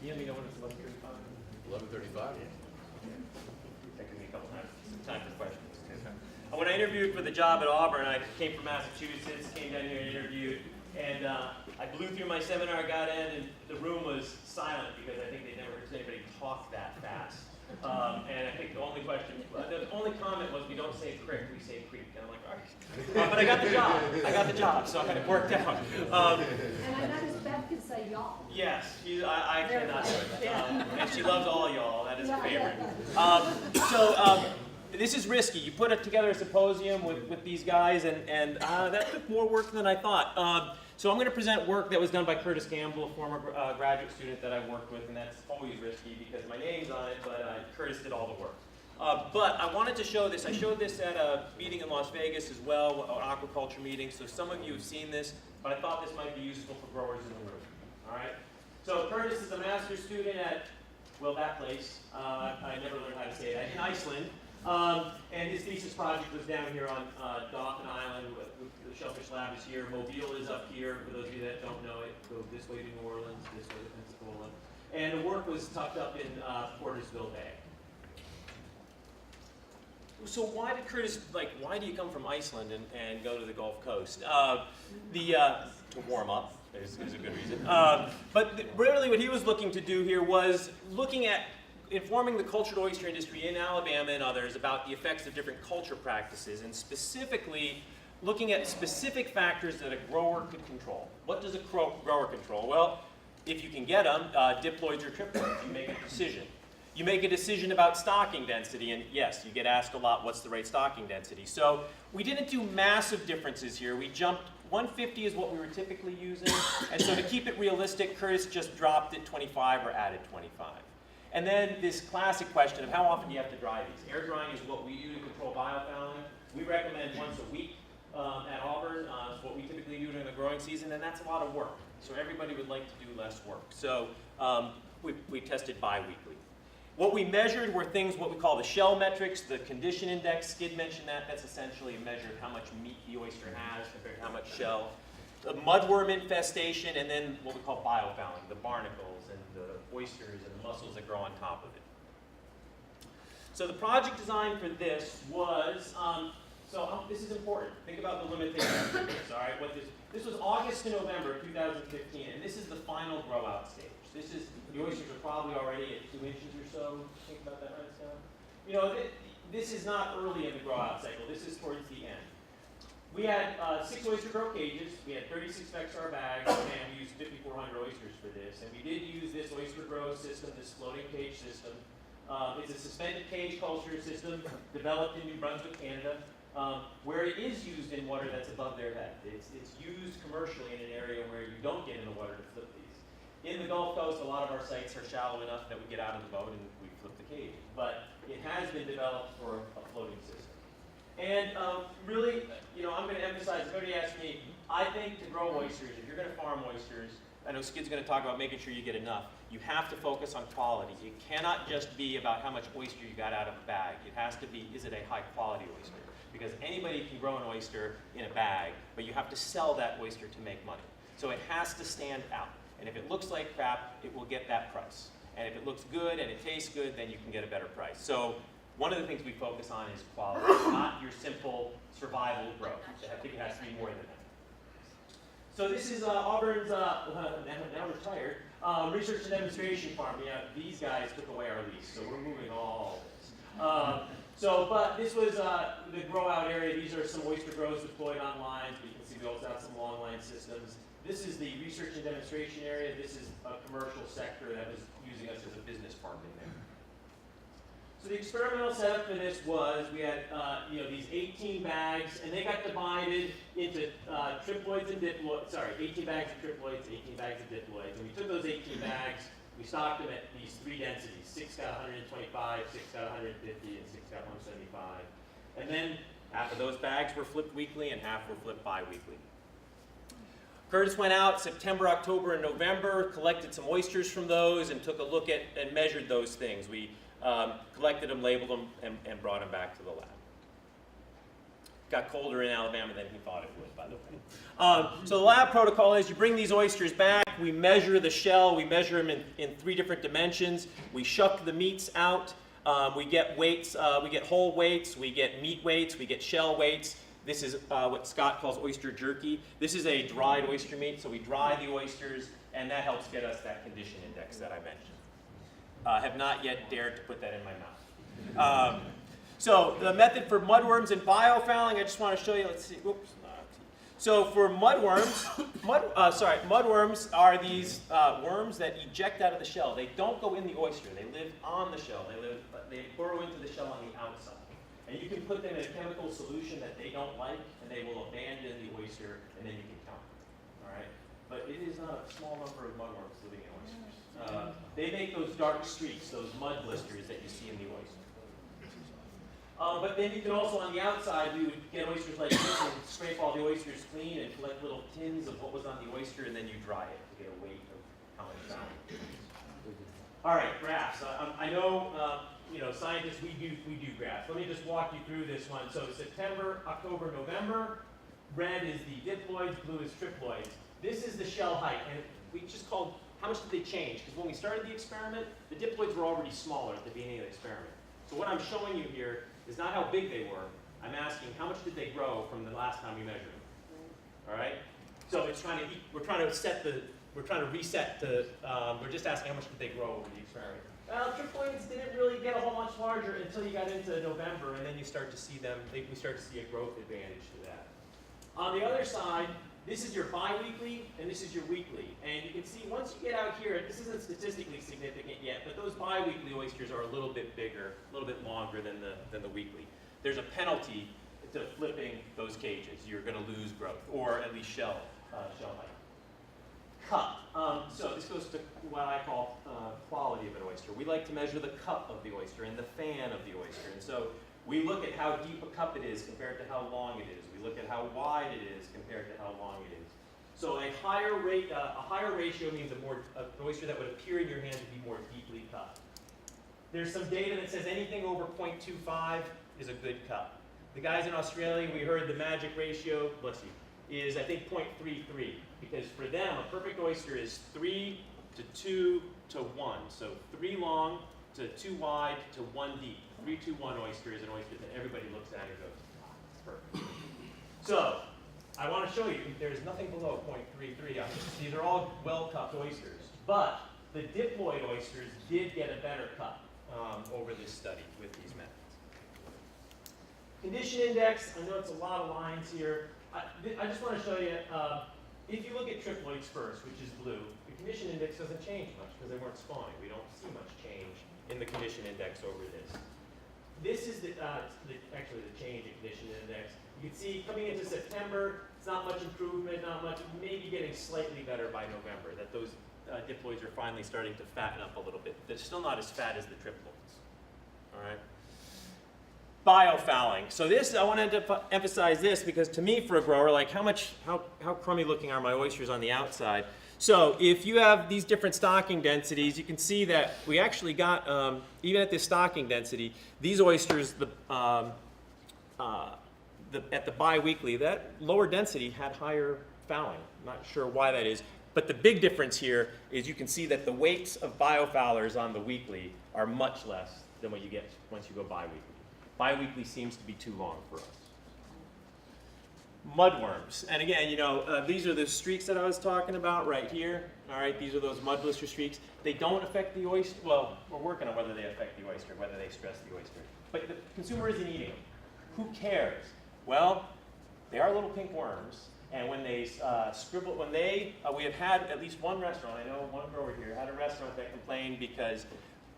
You let me know when it's 11:35. 11:35. That gives me a couple time for questions. When I interviewed for the job at Auburn, I came from Massachusetts, came down here and interviewed, and I blew through my seminar, got in, and the room was silent because I think they'd never heard anybody talk that fast. And I think the only comment was, we don't say crick, we say creek. And I'm like, all right. But I got the job, so it worked out. And I noticed Beth can say y'all. Yes, I cannot do it. And she loves all y'all, that is her favorite. This is risky. You put together a symposium with these guys, and that took more work than I thought. So I'm going to present work that was done by Curtis Gamble, a former graduate student that I worked with, and that's always risky because my name's on it, but Curtis did all the work. But I wanted to show this. I showed this at a meeting in Las Vegas as well, an aquaculture meeting, so some of you have seen this, but I thought this might be useful for growers in the room. All right? So Curtis is a master's student at, well, that place. I never learned how to say that, in Iceland. And his thesis project was down here on Dolphin Island. The Shellfish Lab is here. Mobile is up here. For those of you that don't know it, go this way to New Orleans, this way to Pensacola. And the work was tucked up in Portersville Bay. So why did Curtis, why do you come from Iceland and go to the Gulf Coast? To warm up is a good reason. But really what he was looking to do here was looking at informing the cultured oyster industry in Alabama and others about the effects of different culture practices, and specifically looking at specific factors that a grower could control. What does a grower control? Well, if you can get them, diploids or triploids, you make a decision. You make a decision about stocking density, and yes, you get asked a lot, what's the right stocking density? So we didn't do massive differences here. We jumped, 150 is what we were typically using, and so to keep it realistic, Curtis just dropped it 25 or added 25. And then this classic question of how often do you have to dry these? Air drying is what we do to control biofouling. We recommend once a week at Auburn. It's what we typically do during the growing season, and that's a lot of work. So everybody would like to do less work. So we tested bi-weekly. What we measured were things, what we call the shell metrics, the condition index. Skid mentioned that. That's essentially a measure of how much meat the oyster has compared to how much shell. The mudworm infestation, and then what we call biofouling, the barnacles and the oysters and the mussels that grow on top of it. So the project design for this was, this is important. Think about the limitations of this, all right? This was August to November of 2015, and this is the final grow out stage. The oysters are probably already at 2 inches or so. Think about that, right, Scott? You know, this is not early in the grow out cycle. This is towards the end. We had 6 oyster grow cages, we had 36 Vexar bags, and we used 5,400 oysters for this. And we did use this oyster grow system, this floating cage system. It's a suspended cage culture system developed in New Brunswick, Canada, where it is used in water that's above their head. It's used commercially in an area where you don't get in the water to flip these. In the Gulf Coast, a lot of our sites are shallow enough that we get out of the boat and we flip the cage. But it has been developed for a floating system. And really, I'm going to emphasize, if anybody asks me, I think to grow oysters, if you're going to farm oysters, I know Skid's going to talk about making sure you get enough, you have to focus on quality. It cannot just be about how much oyster you got out of a bag. It has to be, is it a high quality oyster? Because anybody can grow an oyster in a bag, but you have to sell that oyster to make money. So it has to stand out. And if it looks like crap, it will get that price. And if it looks good and it tastes good, then you can get a better price. So one of the things we focus on is quality, not your simple survival growth. I think it has to be more than that. So this is Auburn's, now retired, research and demonstration farm. These guys took away our lease, so we're moving all this. But this was the grow out area. These are some oyster grows deployed on lines, but you can see we also have some long line systems. This is the research and demonstration area. This is a commercial sector that was using us as a business park in there. So the experimental setup for this was we had these 18 bags, and they got divided into triploids and diploids. 18 bags of triploids, 18 bags of diploids. And we took those 18 bags, we stocked them at these 3 densities. 6 got 125, 6 got 150, and 6 got 175. And then half of those bags were flipped weekly, and half were flipped bi-weekly. Curtis went out September, October, and November, collected some oysters from those, and took a look at and measured those things. We collected them, labeled them, and brought them back to the lab. got colder in Alabama than he thought it would, by the way. So the lab protocol is you bring these oysters back, we measure the shell, we measure them in 3 different dimensions, we shuck the meats out, we get weights, we get whole weights, we get meat weights, we get shell weights. This is what Scott calls oyster jerky. This is a dried oyster meat, so we dry the oysters, and that helps get us that condition index that I mentioned. Have not yet dared to put that in my mouth. So the method for mudworms and biofouling, I just want to show you. Let's see. Oops. So for mudworms, mudworms are these worms that eject out of the shell. They don't go in the oyster. They live on the shell. They burrow into the shell on the outside. And you can put them in a chemical solution that they don't like, and they will abandon the oyster, and then you can count them. All right? But it is not a small number of mudworms living in oysters. They make those dark streaks, those mud blisters that you see in the oyster. But then you can also, on the outside, we would get oysters like this and scrape all the oysters clean and collect little tins of what was on the oyster, and then you dry it to get a weight of how much found. All right, graphs. I know, scientists, we do graphs. Let me just walk you through this one. So September, October, November. Red is the diploids, blue is triploids. This is the shell height, and we just called how much did they change? Because when we started the experiment, the diploids were already smaller at the beginning of the experiment. So what I'm showing you here is not how big they were. I'm asking how much did they grow from the last time we measured them. All right? So we're trying to reset we're just asking how much did they grow over the experiment. Well, triploids didn't really get a whole much larger until you got into November, and then you start to see them, we start to see a growth advantage to that. On the other side, this is your biweekly, and this is your weekly. And you can see once you get out here, this isn't statistically significant yet, but those biweekly oysters are a little bit bigger, a little bit longer than the weekly. There's a penalty to flipping those cages. You're going to lose growth, or at least shell height. Cup. So this goes to what I call quality of an oyster. We like to measure the cup of the oyster and the fan of the oyster. And so we look at how deep a cup it is compared to how long it is. We look at how wide it is compared to how long it is. So a higher ratio means an oyster that would appear in your hand to be more deeply cut. There's some data that says anything over 0.25 is a good cup. The guys in Australia, we heard the magic ratio, bless you, is I think 0.33. Because for them, a perfect oyster is 3 to 2 to 1. So 3 long to 2 wide to 1 deep. 3-2-1 oyster is an oyster that everybody looks at and goes, it's perfect. So I want to show you, there's nothing below 0.33. These are all well-cupped oysters. But the diploid oysters did get a better cup over this study with these methods. Condition index, I know it's a lot of lines here. I just want to show you, if you look at triploids first, which is blue, the condition index doesn't change much because they weren't spawning. We don't see much change in the condition index over this. This is actually the change in condition index. You can see coming into September, it's not much improvement, not much, maybe getting slightly better by November, that those diploids are finally starting to fatten up a little bit. They're still not as fat as the triploids. All right. Biofouling. So this, I want to emphasize this because to me, for a grower, like how crummy looking are my oysters on the outside? So if you have these different stocking densities, you can see that we actually got, even at this stocking density, these oysters, at the biweekly, that lower density had higher fouling. I'm not sure why that is. But the big difference here is you can see that the weights of biofoulers on the weekly are much less than what you get once you go biweekly. Biweekly seems to be too long for us. Mudworms. And again, these are the streaks that I was talking about right here. All right, these are those mud blister streaks. They don't affect the oyster. Well, we're working on whether they affect the oyster, whether they stress the oyster. But the consumer isn't eating them. Who cares? Well, they are little pink worms. And when they we have had at least one restaurant, I know one grower here, had a restaurant that complained because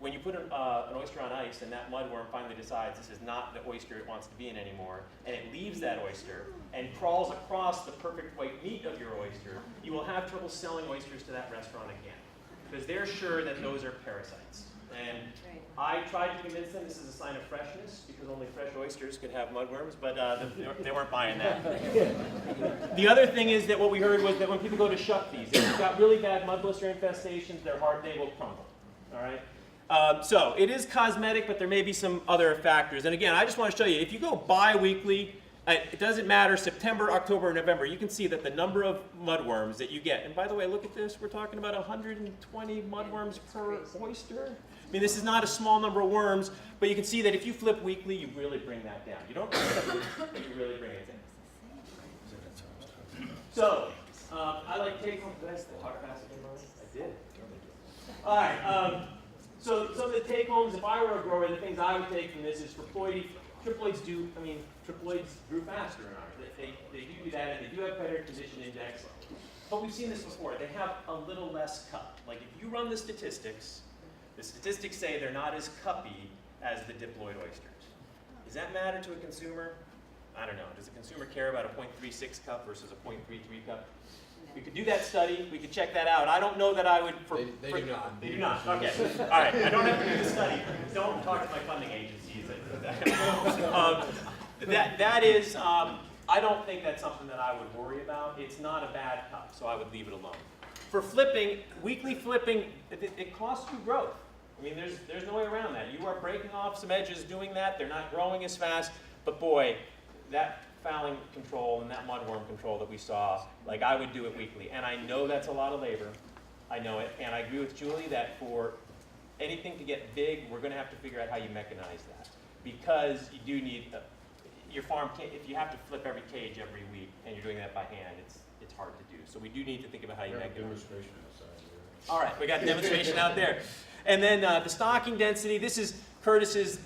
when you put an oyster on ice and that mudworm finally decides this is not the oyster it wants to be in anymore, and it leaves that oyster and crawls across the perfect white meat of your oyster, you will have trouble selling oysters to that restaurant again because they're sure that those are parasites. And I tried to convince them this is a sign of freshness because only fresh oysters could have mudworms, but they weren't buying that. The other thing is that what we heard was that when people go to shuck these, if you've got really bad mud blister infestations, they're hard, they will crumble. All right? So it is cosmetic, but there may be some other factors. And again, I just want to show you, if you go bi-weekly, it doesn't matter, September, October, or November, you can see that the number of mudworms that you get, and by the way, look at this, we're talking about 120 mudworms per oyster. I mean, this is not a small number of worms, but you can see that if you flip weekly, you really bring that down. You don't bring it up, but you really bring it down. So, I like take home. Did I talk fast again, Marty? I did. All right. So some of the take homes, if I were a grower, the things I would take from this is triploids grew faster in ours. They do that, and they do have better condition index. But we've seen this before. They have a little less cup. Like if you run the statistics say they're not as cuppy as the diploid oysters. Does that matter to a consumer? I don't know. Does a consumer care about a 0.36 cup versus a 0.33 cup? We could do that study. We could check that out. I don't know that I would. They do not. They do not. Okay. All right. I don't have to do the study. Don't talk to my funding agencies. That is. I don't think that's something that I would worry about. It's not a bad cup, so I would leave it alone. For flipping, weekly flipping, it costs you growth. I mean, there's no way around that. You are breaking off some edges doing that. They're not growing as fast. But boy, that fouling control and that mudworm control that we saw, like I would do it weekly. And I know that's a lot of labor. I know it. And I agree with Julie that for anything to get big, we're going to have to figure out how you mechanize that. Because you do need, your farm can't, if you have to flip every cage every week and you're doing that by hand, it's hard to do. So we do need to think about how you mechanize it. Demonstration outside there. All right, we got a demonstration out there. And then the stocking density, this is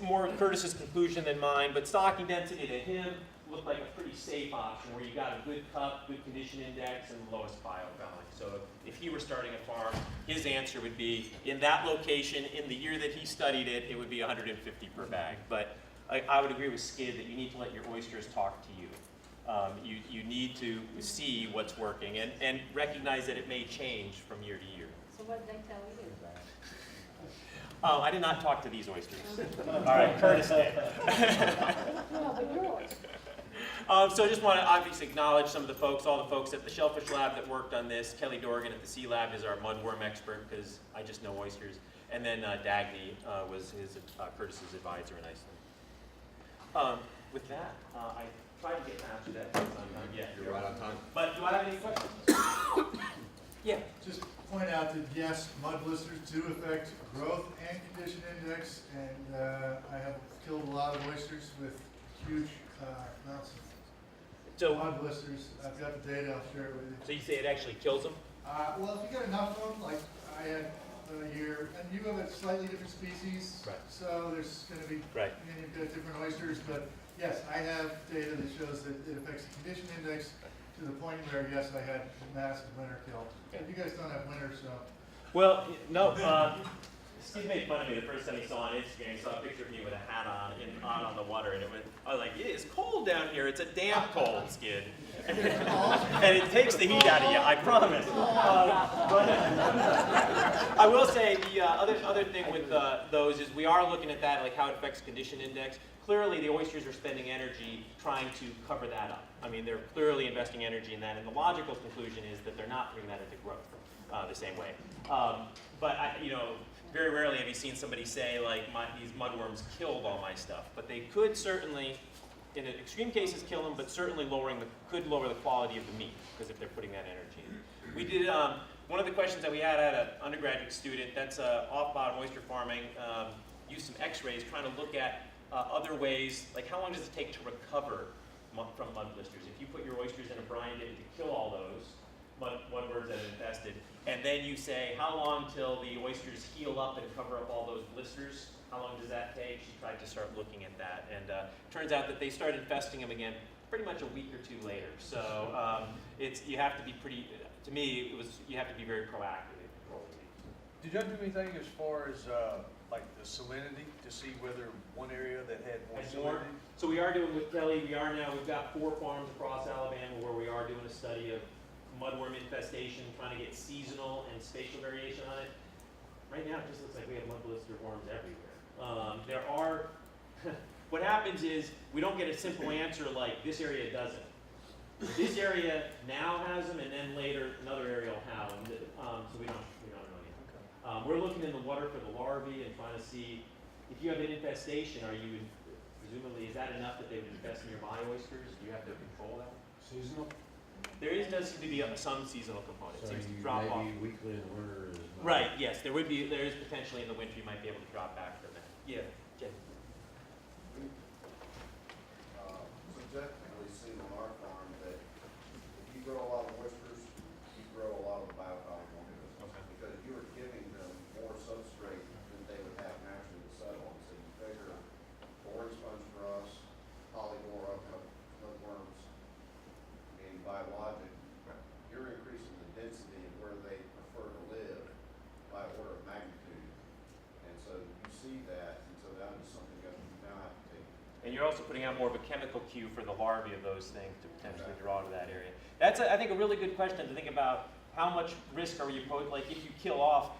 more Curtis's conclusion than mine, but stocking density to him looked like a pretty safe option where you got a good cup, good condition index, and the lowest biofouling. So if he were starting a farm, his answer would be, in that location, in the year that he studied it, it would be 150 per bag. But I would agree with Skid that you need to let your oysters talk to you. You need to see what's working and recognize that it may change from year to year. So what did they tell you? I did not talk to these oysters. All right, Curtis did. No, but yours. So I just want to obviously acknowledge some of the folks, all the folks at the Shellfish Lab that worked on this. Kelly Dorgan at the Sea Lab is our mudworm expert because I just know oysters. And then Dagny was Curtis's advisor in Iceland. With that, I tried to get faster that time. Yeah, You're right on time. But do I have any questions? Yeah. Just point out that yes, mud blisters do affect growth and condition index, and I have killed a lot of oysters with huge amounts of mud blisters. I've got the data, I'll share it with you. So you say it actually kills them? Well, if you get enough of them, like I had here, and you have a slightly different species, Right. so there's going to be, Right. and you've got different oysters, but yes, I have data that shows that it affects the condition index to the point where, yes, I had massive winter kill. Okay. You guys don't have winter, so. Well, no. Steve made fun of me the first time he saw on Instagram. He saw a picture of me with a hat on the water, and I was like, "Yeah, it's cold down here. It's a damn cold, Skid." And it takes the heat out of you, I promise. But I will say the other thing with those is we are looking at that, like how it affects condition index. Clearly, the oysters are spending energy trying to cover that up. I mean, they're clearly investing energy in that, and the logical conclusion is that they're not putting that into growth the same way. But very rarely have you seen somebody say, like, these mudworms killed all my stuff. But they could certainly, in extreme cases, kill them, but certainly could lower the quality of the meat, because if they're putting that energy in. We did, one of the questions that we had an undergraduate student that's off-bottom oyster farming, used some x-rays trying to look at other ways, like how long does it take to recover from mud blisters? If you put your oysters in a brine dip to kill all those mudworms that have infested, and then you say, how long till the oysters heal up and cover up all those blisters? How long does that take? She tried to start looking at that, and turns out that they started infesting them again pretty much a week or two later. So you have to be to me, you have to be very proactive in controlling these. Did y'all do anything as far as like the salinity to see whether one area that had more salinity? So we are doing with Kelly, we've got 4 farms across Alabama where we are doing a study of mudworm infestation, trying to get seasonal and spatial variation on it. Right now, it just looks like we have mud blister worms everywhere. There are, what happens is we don't get a simple answer like this area doesn't. This area now has them, and then later another area will have them. So we don't know yet. We're looking in the water for the larvae and trying to see if you have an infestation, presumably, is that enough that they would infest nearby oysters? Do you have to control that? Seasonal? Does seem to be some seasonal component. So Seems to you drop off. maybe weekly in the winter is not. Right, yes, there is potentially in the winter you might be able to drop back from that. Yeah, Jay. Subjectively seen on our farm that if you grow a lot of oysters, you grow a lot of the biofouling organisms. Okay. Because you are giving them more substrate than they would have naturally to settle on. So you figure boring sponge for us, polygora, hookworms, being biologic, you're increasing the density of where they prefer to live by order of magnitude. And so you see that, and so that is something that you now have to take. And you're also putting out more of a chemical cue for the larvae of those things to potentially draw to that area. That's, I think, a really good question to think about. How much risk are you like if you kill off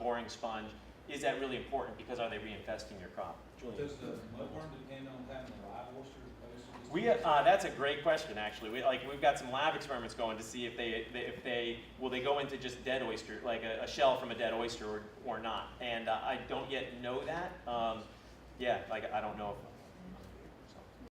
boring sponge, is that really important because are they reinfesting your crop? Julian? Does the mudworm depend on having a live oyster as opposed to? We that's a great question actually. We've got some lab experiments going to see if they will they go into just dead oyster, like a shell from a dead oyster or not. And I don't yet know that. Yeah, like I don't know